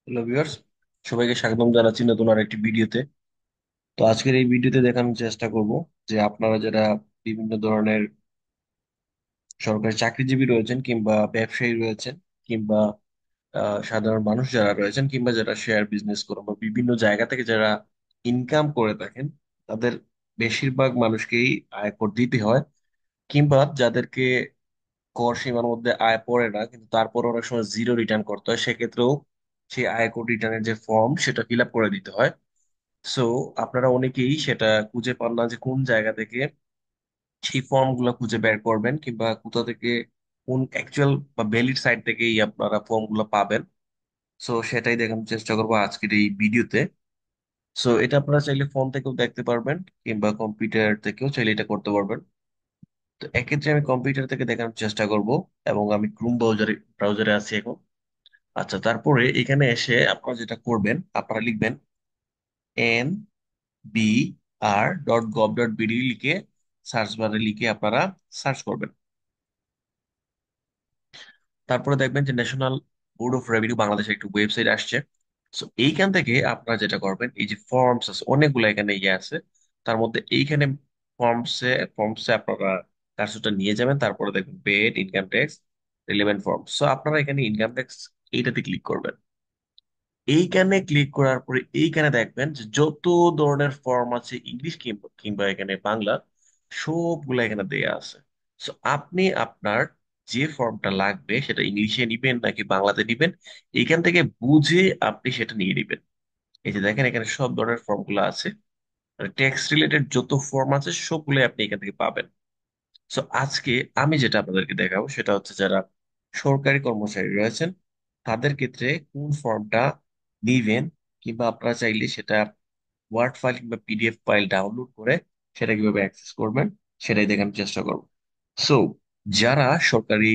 Hello viewers, সবাইকে স্বাগতম জানাচ্ছি নতুন আর একটি ভিডিওতে। তো আজকের এই ভিডিওতে দেখানোর চেষ্টা করব যে আপনারা যারা বিভিন্ন ধরনের সরকারি চাকরিজীবী রয়েছেন কিংবা ব্যবসায়ী রয়েছেন কিংবা সাধারণ মানুষ যারা রয়েছেন কিংবা যারা শেয়ার বিজনেস করেন বা বিভিন্ন জায়গা থেকে যারা ইনকাম করে থাকেন, তাদের বেশিরভাগ মানুষকেই আয়কর দিতে হয়। কিংবা যাদেরকে কর সীমার মধ্যে আয় পড়ে না কিন্তু তারপর অনেক সময় জিরো রিটার্ন করতে হয়, সেক্ষেত্রেও সেই আয়কর রিটার্নের যে ফর্ম সেটা ফিল আপ করে দিতে হয়। সো আপনারা অনেকেই সেটা খুঁজে পান না যে কোন জায়গা থেকে সেই ফর্ম গুলো খুঁজে বের করবেন কিংবা কোথা থেকে কোন অ্যাকচুয়াল বা ভ্যালিড সাইট থেকেই আপনারা ফর্ম গুলো পাবেন। সো সেটাই দেখানোর চেষ্টা করবো আজকের এই ভিডিওতে। সো এটা আপনারা চাইলে ফোন থেকেও দেখতে পারবেন কিংবা কম্পিউটার থেকেও চাইলে এটা করতে পারবেন। তো এক্ষেত্রে আমি কম্পিউটার থেকে দেখানোর চেষ্টা করব এবং আমি ক্রোম ব্রাউজারে ব্রাউজারে আছি এখন। আচ্ছা, তারপরে এখানে এসে আপনারা যেটা করবেন, আপনারা লিখবেন NBR.gov.bd লিখে সার্চ বারে লিখে আপনারা সার্চ করবেন। তারপরে দেখবেন যে ন্যাশনাল বোর্ড অফ রেভিনিউ বাংলাদেশের একটি ওয়েবসাইট আসছে। সো এইখান থেকে আপনারা যেটা করবেন, এই যে ফর্মস আছে অনেকগুলো এখানে ইয়ে আছে, তার মধ্যে এইখানে ফর্মসে আপনারা কার্সরটা নিয়ে যাবেন, তারপরে দেখবেন paid income tax relevant form. So আপনারা এখানে ইনকাম ট্যাক্স এইটাতে ক্লিক করবেন। এইখানে ক্লিক করার পরে এইখানে দেখবেন যে যত ধরনের ফর্ম আছে ইংলিশ কিংবা কিংবা এখানে বাংলা, সবগুলো এখানে দেয়া আছে। সো আপনি আপনার যে ফর্মটা লাগবে সেটা ইংলিশে নিবেন নাকি বাংলাতে নিবেন, এইখান থেকে বুঝে আপনি সেটা নিয়ে নিবেন। এই যে দেখেন এখানে সব ধরনের ফর্ম গুলো আছে, ট্যাক্স রিলেটেড যত ফর্ম আছে সবগুলো আপনি এখান থেকে পাবেন। সো আজকে আমি যেটা আপনাদেরকে দেখাবো সেটা হচ্ছে যারা সরকারি কর্মচারী রয়েছেন তাদের ক্ষেত্রে কোন ফর্মটা নিবেন, কিংবা আপনারা চাইলে সেটা ওয়ার্ড ফাইল কিংবা পিডিএফ ফাইল ডাউনলোড করে সেটা কিভাবে অ্যাক্সেস করবেন সেটাই দেখানোর চেষ্টা করব। সো যারা সরকারি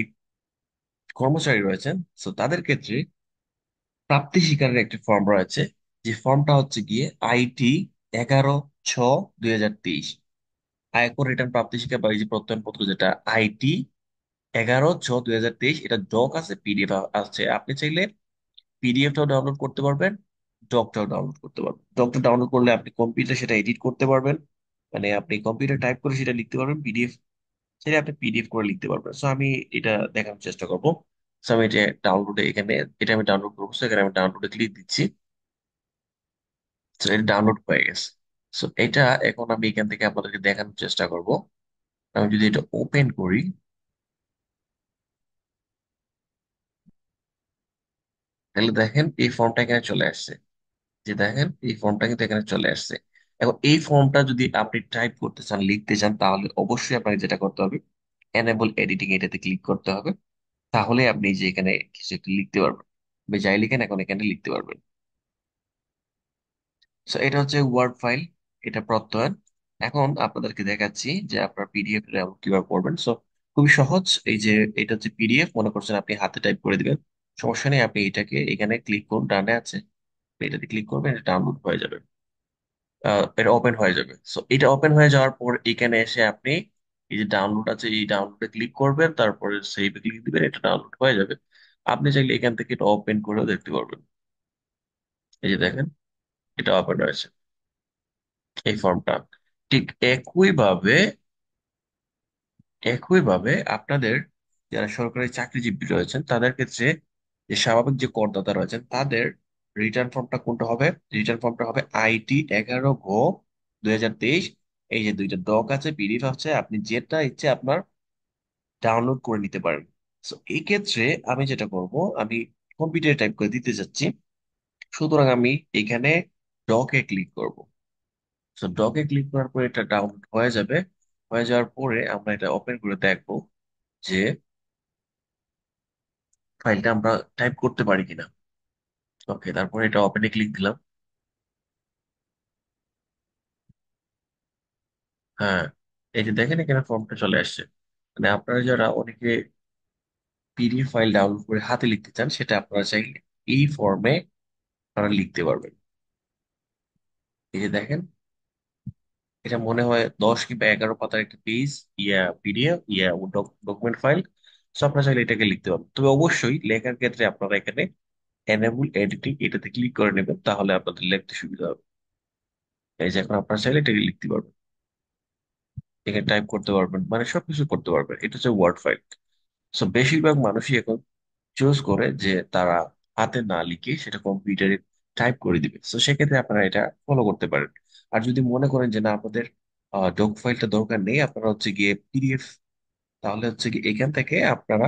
কর্মচারী রয়েছেন, সো তাদের ক্ষেত্রে প্রাপ্তি স্বীকারের একটি ফর্ম রয়েছে, যে ফর্মটা হচ্ছে গিয়ে আইটি 11/6/2023। আয়কর রিটার্ন প্রাপ্তি স্বীকার বা এই যে প্রত্যয়নপত্র যেটা আইটি 11/6/2023, এটা ডক আছে, পিডিএফ আছে। আপনি চাইলে পিডিএফটাও ডাউনলোড করতে পারবেন, ডকটাও ডাউনলোড করতে পারবেন। ডকটা ডাউনলোড করলে আপনি কম্পিউটার সেটা এডিট করতে পারবেন, মানে আপনি কম্পিউটার টাইপ করে সেটা লিখতে পারবেন। পিডিএফ সেটা আপনি পিডিএফ করে লিখতে পারবেন। সো আমি এটা দেখানোর চেষ্টা করবো। সো আমি এটা ডাউনলোডে এখানে এটা আমি ডাউনলোড করবো। সো এখানে আমি ডাউনলোডে ক্লিক দিচ্ছি। সো এটা ডাউনলোড হয়ে গেছে। সো এটা এখন আমি এখান থেকে আপনাদেরকে দেখানোর চেষ্টা করব। আমি যদি এটা ওপেন করি, তাহলে দেখেন এই ফর্মটা এখানে চলে আসছে। যে দেখেন এই ফর্মটা কিন্তু এখানে চলে আসছে। এখন এই ফর্মটা যদি আপনি টাইপ করতে চান, লিখতে চান, তাহলে অবশ্যই আপনাকে যেটা করতে হবে, এনেবল এডিটিং এটাতে ক্লিক করতে হবে। তাহলে আপনি যে এখানে কিছু একটা লিখতে পারবেন, আপনি যাই লিখেন এখন এখানে লিখতে পারবেন। সো এটা হচ্ছে ওয়ার্ড ফাইল, এটা প্রত্যয়ন। এখন আপনাদেরকে দেখাচ্ছি যে আপনার পিডিএফ কিভাবে করবেন। সো খুবই সহজ। এই যে এটা হচ্ছে পিডিএফ, মনে করছেন আপনি হাতে টাইপ করে দিবেন, সমস্যা নেই। আপনি এটাকে এখানে ক্লিক করুন, ডানে আছে, এটাতে ক্লিক করবেন, এটা ডাউনলোড হয়ে যাবে। এটা ওপেন হয়ে যাবে। সো এটা ওপেন হয়ে যাওয়ার পর এখানে এসে আপনি এই যে ডাউনলোড আছে এই ডাউনলোডে ক্লিক করবেন, তারপরে সেভে ক্লিক দিবেন, এটা ডাউনলোড হয়ে যাবে। আপনি চাইলে এখান থেকে এটা ওপেন করেও দেখতে পারবেন। এই যে দেখেন এটা ওপেন হয়েছে এই ফর্মটা। ঠিক একইভাবে আপনাদের যারা সরকারি চাকরিজীবী রয়েছেন তাদের ক্ষেত্রে যে স্বাভাবিক যে করদাতা রয়েছেন তাদের রিটার্ন ফর্মটা কোনটা হবে, রিটার্ন ফর্মটা হবে আইটি 11/6/2023। এই যে দুইটা ডক আছে, পিডিএফ আছে, আপনি যেটা ইচ্ছে আপনার ডাউনলোড করে নিতে পারেন। তো এই ক্ষেত্রে আমি যেটা করব, আমি কম্পিউটারে টাইপ করে দিতে যাচ্ছি, সুতরাং আমি এখানে ডকে ক্লিক করব। তো ডকে ক্লিক করার পরে এটা ডাউনলোড হয়ে যাবে। হয়ে যাওয়ার পরে আমরা এটা ওপেন করে দেখবো যে ফাইলটা আমরা টাইপ করতে পারি কিনা। ওকে, তারপরে এটা ওপেনে ক্লিক দিলাম। হ্যাঁ, এই যে দেখেন এখানে ফর্মটা চলে আসছে। মানে আপনারা যারা অনেকে পিডিএফ ফাইল ডাউনলোড করে হাতে লিখতে চান, সেটা আপনারা চাইলে এই ফর্মে আপনারা লিখতে পারবেন। এই যে দেখেন এটা মনে হয় 10 কিংবা 11 পাতার একটা page, PDF document file. So আপনারা চাইলে এটাকে লিখতে পারবেন, তবে অবশ্যই লেখার ক্ষেত্রে আপনারা এখানে এনেবল এডিটিং এটাতে ক্লিক করে নেবেন, তাহলে আপনাদের লিখতে সুবিধা হবে। এই যে এখন আপনারা চাইলে এটা লিখতে পারবেন, এখানে টাইপ করতে পারবেন, মানে সবকিছু করতে পারবেন। এটা হচ্ছে ওয়ার্ড ফাইল। সো বেশিরভাগ মানুষই এখন চুজ করে যে তারা হাতে না লিখে সেটা কম্পিউটারে টাইপ করে দিবে। তো সেক্ষেত্রে আপনারা এটা ফলো করতে পারেন। আর যদি মনে করেন যে না আপনাদের ডক ফাইলটা দরকার নেই, আপনারা হচ্ছে গিয়ে পিডিএফ, তাহলে হচ্ছে কি এখান থেকে আপনারা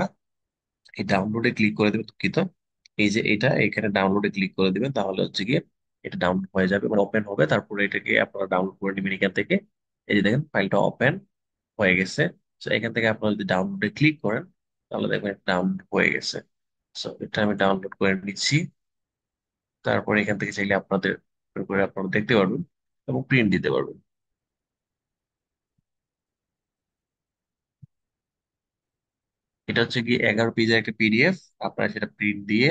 এই ডাউনলোডে ক্লিক করে দেবেন, দুঃখিত, এই যে এটা এখানে ডাউনলোডে ক্লিক করে দিবেন, তাহলে হচ্ছে গিয়ে এটা ডাউনলোড হয়ে যাবে, মানে ওপেন হবে। তারপরে এটাকে আপনারা ডাউনলোড করে নেবেন এখান থেকে। এই যে দেখেন ফাইলটা ওপেন হয়ে গেছে। তো এখান থেকে আপনারা যদি ডাউনলোডে ক্লিক করেন, তাহলে দেখবেন ডাউনলোড হয়ে গেছে। সো এটা আমি ডাউনলোড করে নিচ্ছি। তারপরে এখান থেকে চাইলে আপনাদের করে আপনারা দেখতে পারবেন এবং প্রিন্ট দিতে পারবেন। এটা হচ্ছে কি 11 পেজের একটা পিডিএফ। আপনারা সেটা প্রিন্ট দিয়ে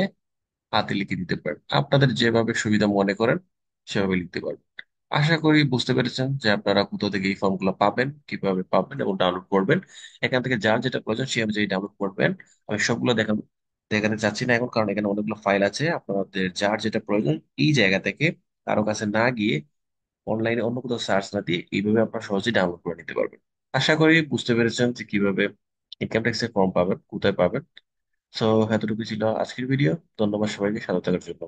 হাতে লিখে দিতে পারেন, আপনাদের যেভাবে সুবিধা মনে করেন সেভাবে লিখতে পারবেন। আশা করি বুঝতে পেরেছেন যে আপনারা কোথা থেকে এই ফর্মগুলো পাবেন, কিভাবে পাবেন এবং ডাউনলোড করবেন। এখান থেকে যার যেটা প্রয়োজন সে অনুযায়ী ডাউনলোড করবেন। আমি সবগুলো দেখাতে চাচ্ছি না এখন, কারণ এখানে অনেকগুলো ফাইল আছে। আপনাদের যার যেটা প্রয়োজন এই জায়গা থেকে, কারো কাছে না গিয়ে, অনলাইনে অন্য কোথাও সার্চ না দিয়ে এইভাবে আপনারা সহজেই ডাউনলোড করে নিতে পারবেন। আশা করি বুঝতে পেরেছেন যে কিভাবে ইনকাম ট্যাক্সের ফর্ম পাবেন, কোথায় পাবেন। সো এতটুকু ছিল আজকের ভিডিও। ধন্যবাদ সবাইকে সাথে থাকার জন্য।